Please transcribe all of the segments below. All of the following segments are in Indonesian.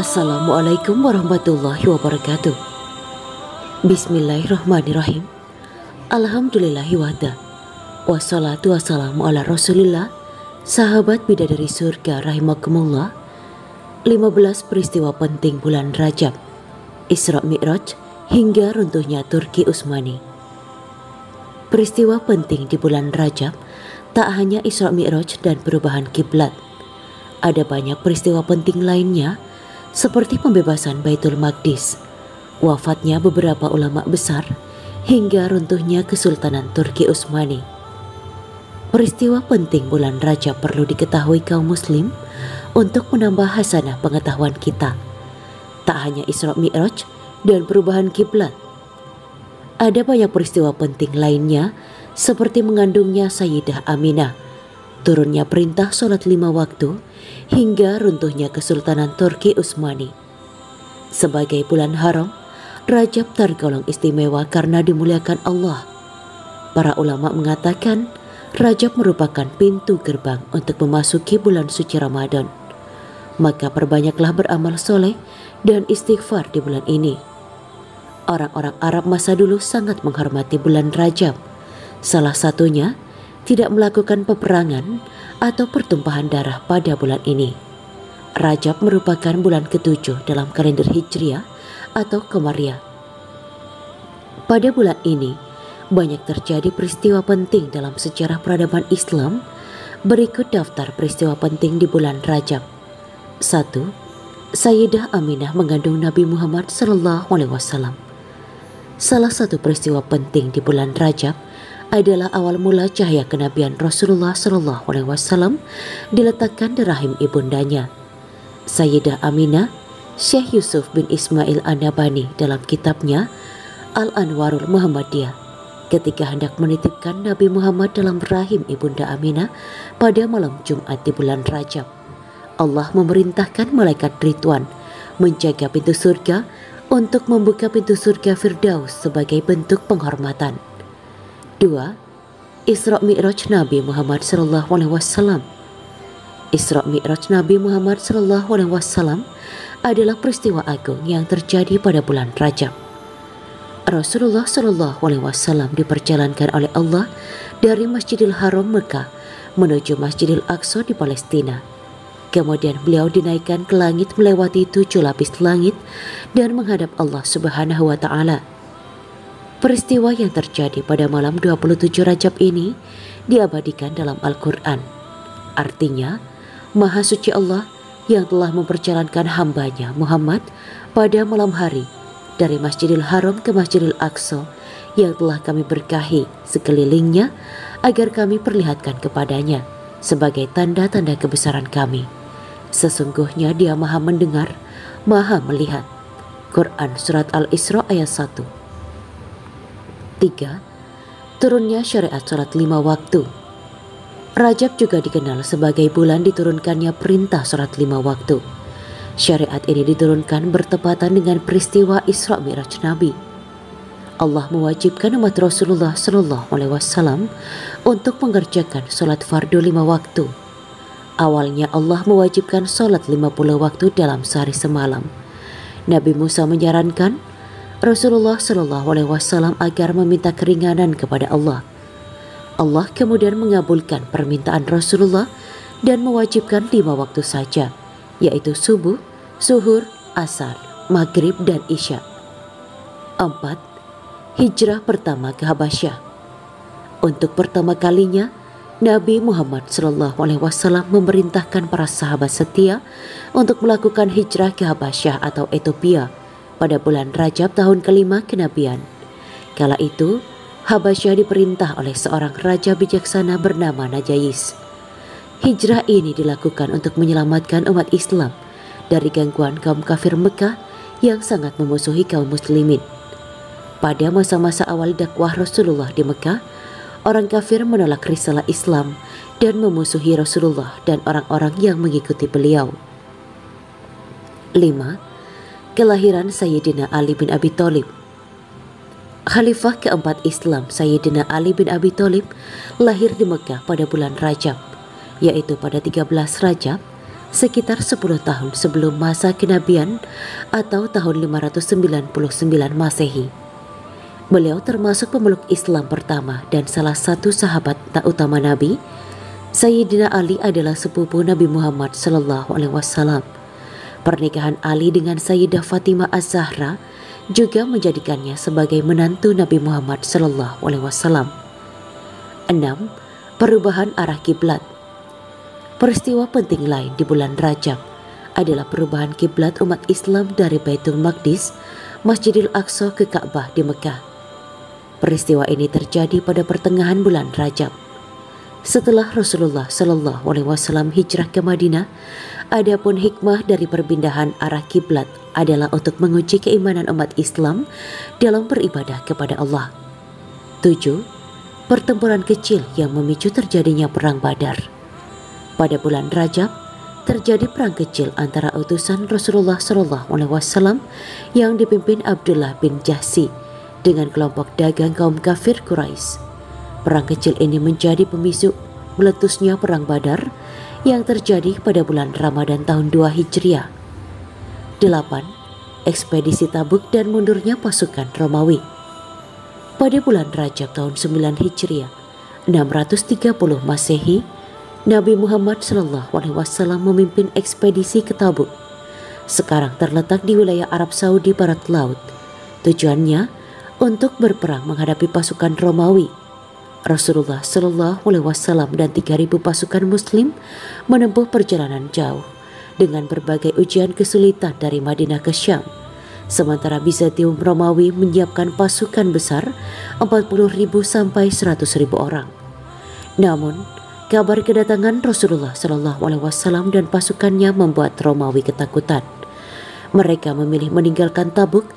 Assalamualaikum warahmatullahi wabarakatuh. Bismillahirrahmanirrahim. Alhamdulillahi wahda. Wassalatu wassalamu ala rasulillah. Sahabat bidadari surga rahimakumullah. 15 peristiwa penting bulan Rajab, Isra Mi'raj hingga runtuhnya Turki Utsmani. Peristiwa penting di bulan Rajab tak hanya Isra Mi'raj dan perubahan kiblat. Ada banyak peristiwa penting lainnya seperti pembebasan Baitul Maqdis, wafatnya beberapa ulama besar, hingga runtuhnya Kesultanan Turki Utsmani. Peristiwa penting bulan Rajab perlu diketahui kaum muslim untuk menambah hasanah pengetahuan kita. Tak hanya Isra Mi'raj dan perubahan kiblat. Ada banyak peristiwa penting lainnya seperti mengandungnya Sayyidah Aminah, turunnya perintah sholat 5 waktu, hingga runtuhnya Kesultanan Turki Utsmani. Sebagai bulan haram, Rajab tergolong istimewa karena dimuliakan Allah. Para ulama mengatakan Rajab merupakan pintu gerbang untuk memasuki bulan suci Ramadan. Maka perbanyaklah beramal soleh dan istighfar di bulan ini. Orang-orang Arab masa dulu sangat menghormati bulan Rajab. Salah satunya tidak melakukan peperangan atau pertumpahan darah pada bulan ini. Rajab merupakan bulan ke-7 dalam kalender Hijriah atau Qamariyah. Pada bulan ini banyak terjadi peristiwa penting dalam sejarah peradaban Islam. Berikut daftar peristiwa penting di bulan Rajab. 1. Sayyidah Aminah mengandung Nabi Muhammad SAW. Salah satu peristiwa penting di bulan Rajab adalah awal mula cahaya kenabian Rasulullah SAW diletakkan di rahim ibundanya. Sayyidah Aminah, Syekh Yusuf bin Ismail An-Nabhani dalam kitabnya Al-Anwarul Muhammadiyah, ketika hendak menitipkan Nabi Muhammad dalam rahim ibunda Aminah pada malam Jumat di bulan Rajab, Allah memerintahkan malaikat Ridwan menjaga pintu surga untuk membuka pintu surga Firdaus sebagai bentuk penghormatan. 2. Isra Mi'raj Nabi Muhammad SAW. Isra Mi'raj Nabi Muhammad SAW adalah peristiwa agung yang terjadi pada bulan Rajab. Rasulullah SAW diperjalankan oleh Allah dari Masjidil Haram Mekah menuju Masjidil Aqsa di Palestina. Kemudian beliau dinaikkan ke langit melewati 7 lapis langit dan menghadap Allah Subhanahu wa Ta'ala. Peristiwa yang terjadi pada malam 27 Rajab ini diabadikan dalam Al-Quran. Artinya, Maha Suci Allah yang telah memperjalankan hambanya Muhammad pada malam hari dari Masjidil Haram ke Masjidil Aqsa yang telah kami berkahi sekelilingnya agar kami perlihatkan kepadanya sebagai tanda-tanda kebesaran kami. Sesungguhnya Dia Maha mendengar, Maha melihat. Quran Surat Al-Isra ayat 1. 3. Turunnya syariat sholat 5 waktu. Rajab juga dikenal sebagai bulan diturunkannya perintah sholat 5 waktu. Syariat ini diturunkan bertepatan dengan peristiwa Isra Mi'raj Nabi. Allah mewajibkan umat Rasulullah SAW untuk mengerjakan sholat fardu 5 waktu. Awalnya Allah mewajibkan sholat 50 waktu dalam sehari semalam. Nabi Musa menyarankan Rasulullah SAW agar meminta keringanan kepada Allah. Allah kemudian mengabulkan permintaan Rasulullah dan mewajibkan 5 waktu saja, yaitu subuh, zuhur, asar, maghrib, dan isya. 4. Hijrah pertama ke Habasyah. Untuk pertama kalinya, Nabi Muhammad SAW memerintahkan para sahabat setia untuk melakukan hijrah ke Habasyah atau Ethiopia pada bulan Rajab tahun kelima kenabian. Kala itu, Habasyah diperintah oleh seorang raja bijaksana bernama Najayis. Hijrah ini dilakukan untuk menyelamatkan umat Islam dari gangguan kaum kafir Mekah yang sangat memusuhi kaum muslimin. Pada masa-masa awal dakwah Rasulullah di Mekah, orang kafir menolak risalah Islam dan memusuhi Rasulullah dan orang-orang yang mengikuti beliau. 5. Kelahiran Sayyidina Ali bin Abi Thalib. Khalifah keempat Islam Sayyidina Ali bin Abi Thalib lahir di Mekah pada bulan Rajab, yaitu pada 13 Rajab sekitar 10 tahun sebelum masa kenabian atau tahun 599 Masehi. Beliau termasuk pemeluk Islam pertama dan salah satu sahabat tak utama Nabi. Sayyidina Ali adalah sepupu Nabi Muhammad SAW. Pernikahan Ali dengan Sayyidah Fatimah Az-Zahra juga menjadikannya sebagai menantu Nabi Muhammad SAW. 6. Perubahan arah kiblat. Peristiwa penting lain di bulan Rajab adalah perubahan kiblat umat Islam dari Baitul Maqdis, Masjidil Aqsa ke Ka'bah di Mekah. Peristiwa ini terjadi pada pertengahan bulan Rajab. Setelah Rasulullah SAW hijrah ke Madinah, adapun hikmah dari perpindahan arah kiblat adalah untuk menguji keimanan umat Islam dalam beribadah kepada Allah. 7. Pertempuran kecil yang memicu terjadinya Perang Badar. Pada bulan Rajab, terjadi perang kecil antara utusan Rasulullah SAW yang dipimpin Abdullah bin Jahsy dengan kelompok dagang kaum kafir Quraisy. Perang kecil ini menjadi pemicu meletusnya Perang Badar yang terjadi pada bulan Ramadan tahun 2 Hijriah. 8. Ekspedisi Tabuk dan mundurnya pasukan Romawi. Pada bulan Rajab tahun 9 Hijriah, 630 Masehi, Nabi Muhammad SAW memimpin ekspedisi ke Tabuk. Sekarang terletak di wilayah Arab Saudi Barat Laut. Tujuannya untuk berperang menghadapi pasukan Romawi. Rasulullah SAW dan 3.000 pasukan Muslim menempuh perjalanan jauh dengan berbagai ujian kesulitan dari Madinah ke Syam. Sementara Bizantium Romawi menyiapkan pasukan besar 40.000 sampai 100.000 orang. Namun, kabar kedatangan Rasulullah SAW dan pasukannya membuat Romawi ketakutan. Mereka memilih meninggalkan Tabuk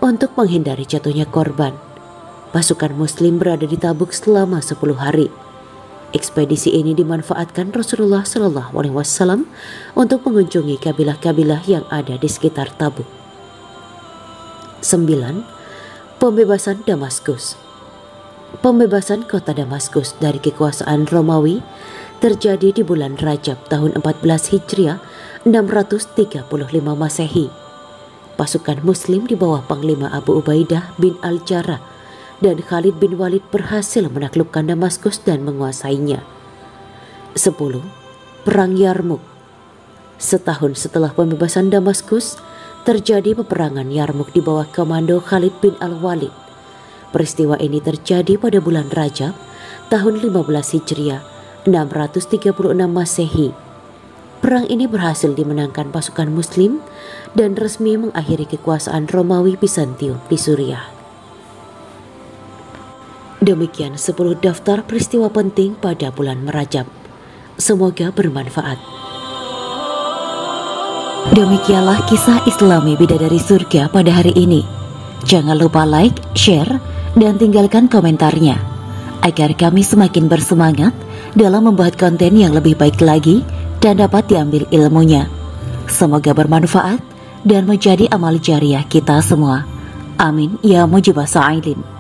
untuk menghindari jatuhnya korban. Pasukan Muslim berada di Tabuk selama 10 hari. Ekspedisi ini dimanfaatkan Rasulullah SAW untuk mengunjungi kabilah-kabilah yang ada di sekitar Tabuk. 9. Pembebasan Damaskus. Pembebasan kota Damaskus dari kekuasaan Romawi terjadi di bulan Rajab tahun 14 Hijriah 635 Masehi. Pasukan Muslim di bawah Panglima Abu Ubaidah bin Al-Jarrah dan Khalid bin Walid berhasil menaklukkan Damaskus dan menguasainya. 10. Perang Yarmuk. Setahun setelah pembebasan Damaskus, terjadi peperangan Yarmuk di bawah komando Khalid bin Al-Walid. Peristiwa ini terjadi pada bulan Rajab tahun 15 Hijriah 636 Masehi. Perang ini berhasil dimenangkan pasukan Muslim dan resmi mengakhiri kekuasaan Romawi Bizantium di Suriah. Demikian 10 daftar peristiwa penting pada bulan Rajab. Semoga bermanfaat. Demikianlah kisah Islami Bidadari Surga pada hari ini. Jangan lupa like, share, dan tinggalkan komentarnya agar kami semakin bersemangat dalam membuat konten yang lebih baik lagi dan dapat diambil ilmunya. Semoga bermanfaat dan menjadi amal jariah kita semua. Amin ya mujibah sa'ilin.